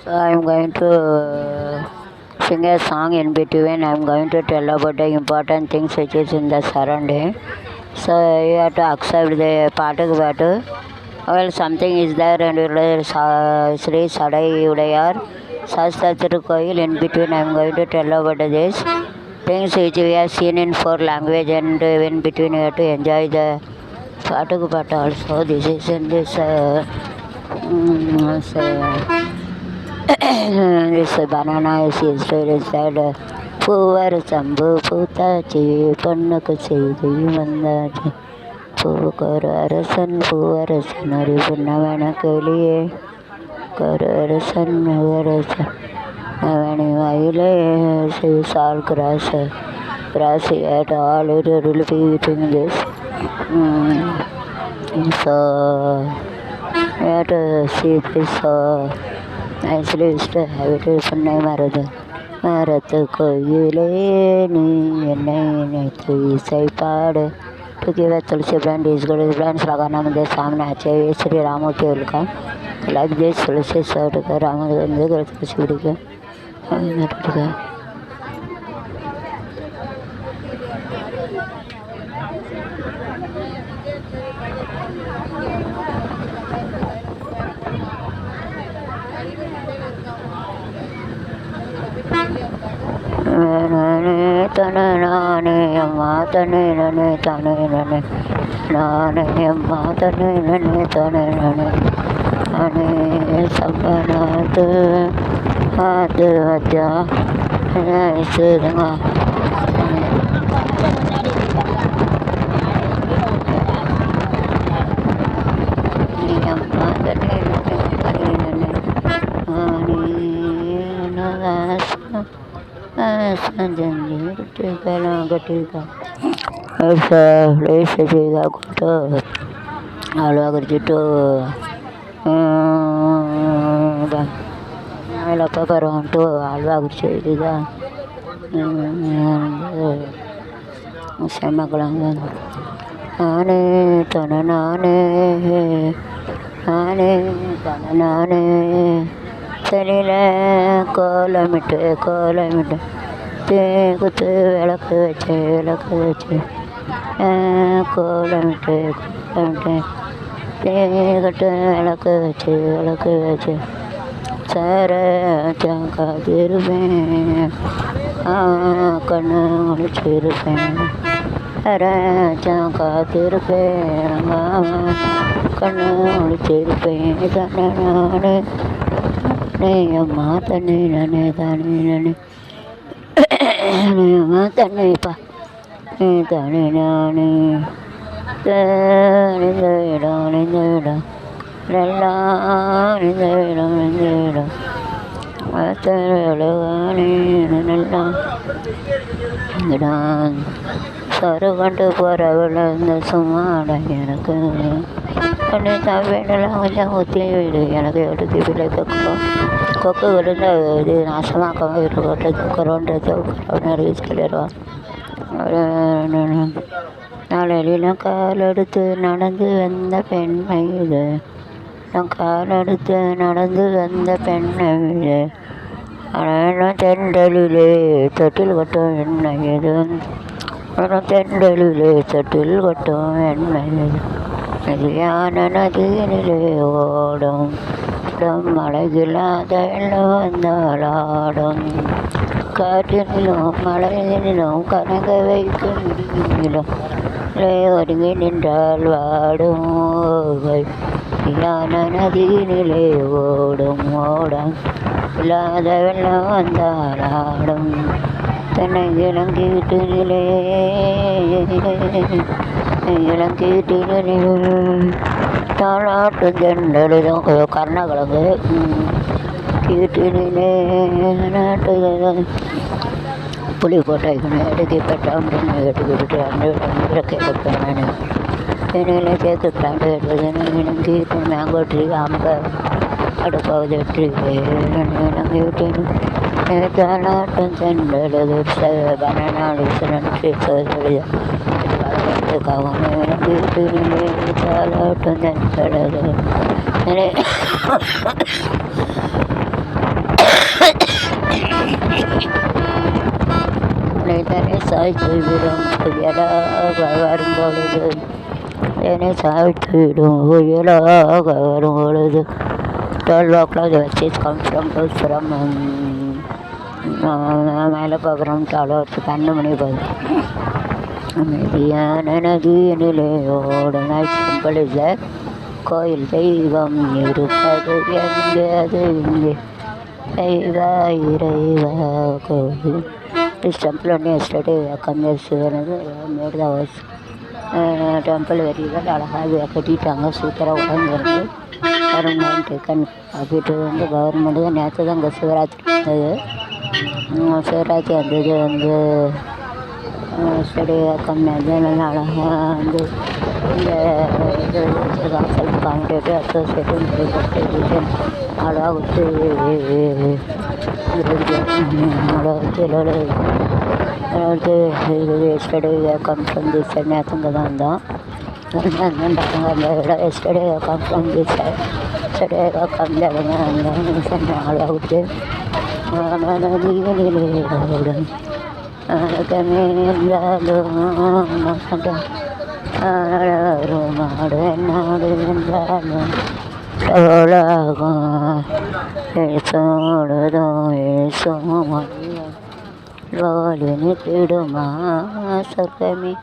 I am going to sing a song in between. I am going to tell about the important things which is in the surrounding. So you have to accept the Patu Batu. Well, something is there and Sri Sadai Udayar, Sastatru Koil. In between, I am going to tell about this things which we have seen in four language, and in between you have to enjoy the Patu Batu also. This is in this. This banana is said பூவர் சம்பு பூத்தாச்சி பொண்ணுக்கு செய்தி வந்தாச்சு பூவுக்கொரு அரசன் பூவரசன் ஒரு புன்னவன கிளியே ஒரு அரசன் அரசன் அவனி வயலே சால் cross at all it will be eating this. So you have to see this nicely is to have it பண்ண மருது மரத்து கோயிலே நீ என்னை நினைத்து இசை பாடு to give a tulsi brand is good brands लगाना मुझे सामने चाहिए श्री रामो के उनका like this tulsi सर्ट कर रामो के घर तुलसी बिड़ी के தனே நானே அம்மா தனே நனே தனே நனே நானே அம்மா தனே நனே தனே நனே நானே சம்பனாத்து ஆத்து வச்சா சுதுங்க அம்மா தனே நனே தனே நனே நானே ಅಳವಾಗಿರ್ತಿಟ್ಟು ಆಮೇಲಪ್ಪ ಬರೋ ಉಂಟು ಅಳವಾಗಿರ್ತಿ ಈಗ ಸಣ್ಣಗಳಂಗೆ ನಾನೇ ತನ ನಾನೇ ನಾನೇ ತನ ನಾನೇ தெரியல கோலமிட்டு கோலமிட்டு குத்து விளக்கு வச்சு கோலமிட்டு கோலமிட்டு கட்டு விளக்கு வச்சு சார காத்திருப்பேன் கண்ணு முடிச்சிருப்பேன் காத்திருப்பேன் கண்ணு முடிச்சிருப்பேன் தானே நானே அம்மா தண்ணி நானே தானே நானே அம்மா தண்ணிப்பா தானே நானே இந்த இடம் எல்லாம் இந்த இடம் எல்லாம் சரு கொண்டு போகிறவள இந்த சும்மாட எனக்கு பண்ணி வேணெல்லாம் கொஞ்சம் ஊற்றி விடு எனக்கு எடுத்து விலை கொக்கு விழுந்த இது நாசமாக்காம வீட்டு போட்டு தூக்குறோன்ற சொல்லிடுவான் நாளையில காலெடுத்து நடந்து வந்த பெண்மை இது நான் காலெடுத்து நடந்து வந்த பெண்ணை இது ஆனால் தெண்டலிலே தொட்டில் கொட்டும் என்ன இது தெண்டலிலே தொட்டில் கொட்டும் என்ன இது நதியான நதியினிலே ஓடும் மழையில்லாத எல்லாம் வந்தாலாடும் காற்றினிலும் மழையினிலும் கனக வைக்கும் ஒருங்கி நின்றால் வாடும் யான நதியினிலே ஓடும் இல்லாத வெள்ளம் வந்தாலாடும் தன்னை இளங்கீட்டினிலே தாளாட்டு ஜெண்டலும் கர்ணகிழங்கு கீட்டினிலே நாட்டு புளி போட்டாய்க்கணும் எடுக்கி பெட்டாண்டு எடுக்கிட்டு அந்த கேட்பேன் நான் என்னையில கேட்குறாண்டு எடுக்கிறேன் கீட்டு மேங்கோ ட்ரீ ஆம்ப அடுப்பாவது ட்ரீ வீட்டின் தாளாட்டம் ஜெண்டலு பனானா ட்ரீ வீட்டினிலே தாளாட்டம் ஜெண்டலு சாய்த்துவிடும் புயலாக வரும் பொழுது என்னை சாய்த்துவிடும் புயலாக வரும் பொழுது 12 o'clock the message comes from மேலே பார்க்குறோம் டாலர் 12 மணி போகுது அமைதியான நதியினிலே ஓட நைட் சிம்பிள் இல்லை கோயில் தெய்வம் இருப்பது எங்கே அது இங்கே இறைவா இறைவா கோவில் this temple only yesterday converse made the house temple very well அழகாக கட்டிட்டாங்க சூப்பராக உடஞ்சிருந்து கவர்மெண்ட் டேக்கன் அப்படின்ட்டு வந்து கவர்மெண்ட் தான் நேற்று தான் இங்கே சிவராத்திரி இருந்தது சிவராத்திரி அந்த இது வந்து ஸ்டடி கம்மியாக நல்லா அழகாக வந்து இந்த இது செல்ஃப் கான்டேக்ட் அசோசியேஷன் அழகாக வச்சு yesterday come from this side நேற்றுங்க தான் இருந்தோம் அந்த இடம் yesterday come from this side yesterday come இடங்க அழகாக விட்டு மாடு நாடு என்றாலும் தேடுமா சொர்க்கமே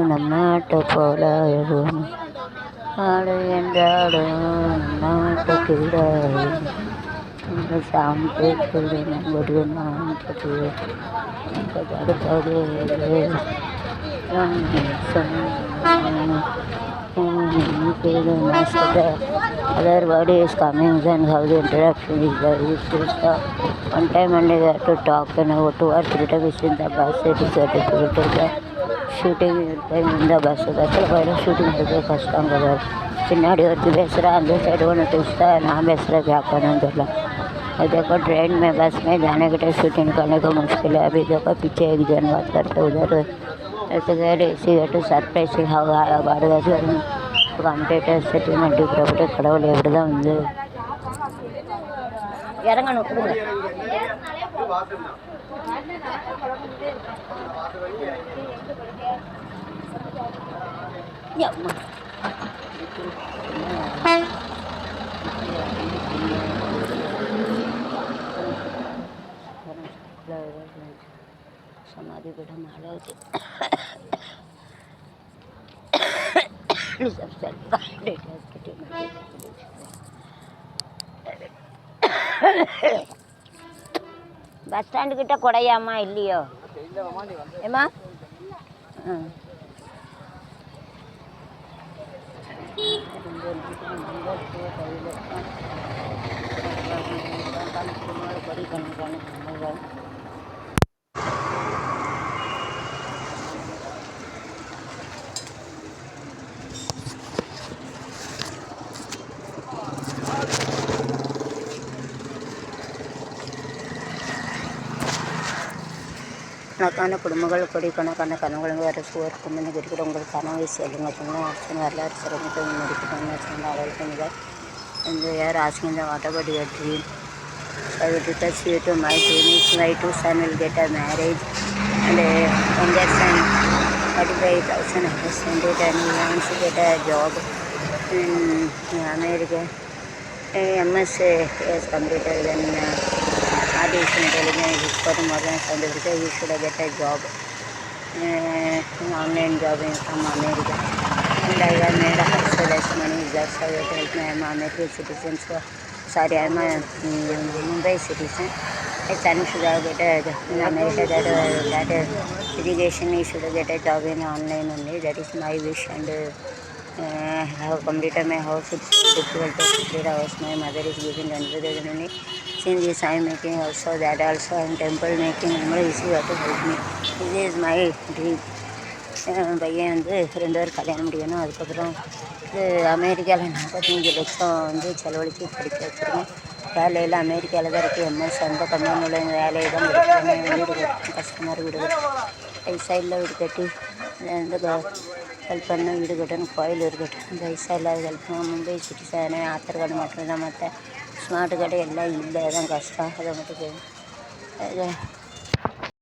நம் நாட்டை போல நாடு என்றாலும் நாட்டுக்கு சாமி other word is coming and how the interaction is there. One time only they have to talk and 2 or 3 times in the bus. It is difficult to the shooting time in the bus. That's why shooting is the first time over. पिन्नाड़ी और बेसरा अंदर side होने टूटता है ना बेसरा क्या करना चला देखो ट्रेन में बस में जाने के टाइम शूटिंग करने को मुश्किल है अभी देखो पीछे एक जन बात करते उधर ऐसे कह रहे इसी गट्టు సర్ప్రైజ్ బాగా కాంపిటేటర్ సెటిల్మెంట్ ఇప్పుడు கடவுள் எப்படி தான் வந்து இறங்கணும் கொடுங்க समाधि पीठ माला होती बस स्टैंड किட்ட கொடையாமா இல்லையோ ஏமா கணக்கான குடும்பங்கள் கோடிக்கணக்கான கனவுகள் வர சுவர்க்கும் இருக்கிற உங்கள் கனவை சொல்லுங்க சொன்ன வரலாறு சிறப்பு முடிக்கணும் அவர்களுக்கு and they are asking them what about your dream. I will discuss you to my dream is my 2 sons will get a marriage and in that son 45,000 and he wants to get a job in America. MS is completed then artificial intelligence is for more than 70%. He should get a job online job from America. And I have made a hustle less money. That's how I help me. I am American citizen. So sorry, I am a Mumbai citizen. My son should have get a in America that education he should get a job in online only. That is my wish and I have completed my house. It's difficult to complete a house. My mother is giving 100,000 only. Since this I am making also that also I am temple making. I am easy to help me. This is my dream. பையன் வந்து 2 பேர் கல்யாணம் முடியணும் அதுக்கப்புறம் அமெரிக்காவில் 45 லட்சம் வந்து செலவழித்து படிக்க வச்சுருக்கேன் வேலையில் அமெரிக்காவில் தான் இருக்குது எம்எஸ் அந்த கம்பெனியில் இந்த வேலையை தான் படிக்கிறேன் வீடு கட்டணும் கஷ்டமாக வீடு கட்டணும் சைடில் வீடு கட்டி இந்த ஹெல்ப் பண்ண வீடு கட்டணும் கோயில் இருக்கட்டும் இந்த இல்லாத ஹெல்ப் பண்ண மும்பை சிட்டிஸான ஆதார் கார்டு மட்டும் தான் மற்ற ஸ்மார்ட் கார்டு எல்லாம் இல்லை தான் கஷ்டம் அதை மட்டும்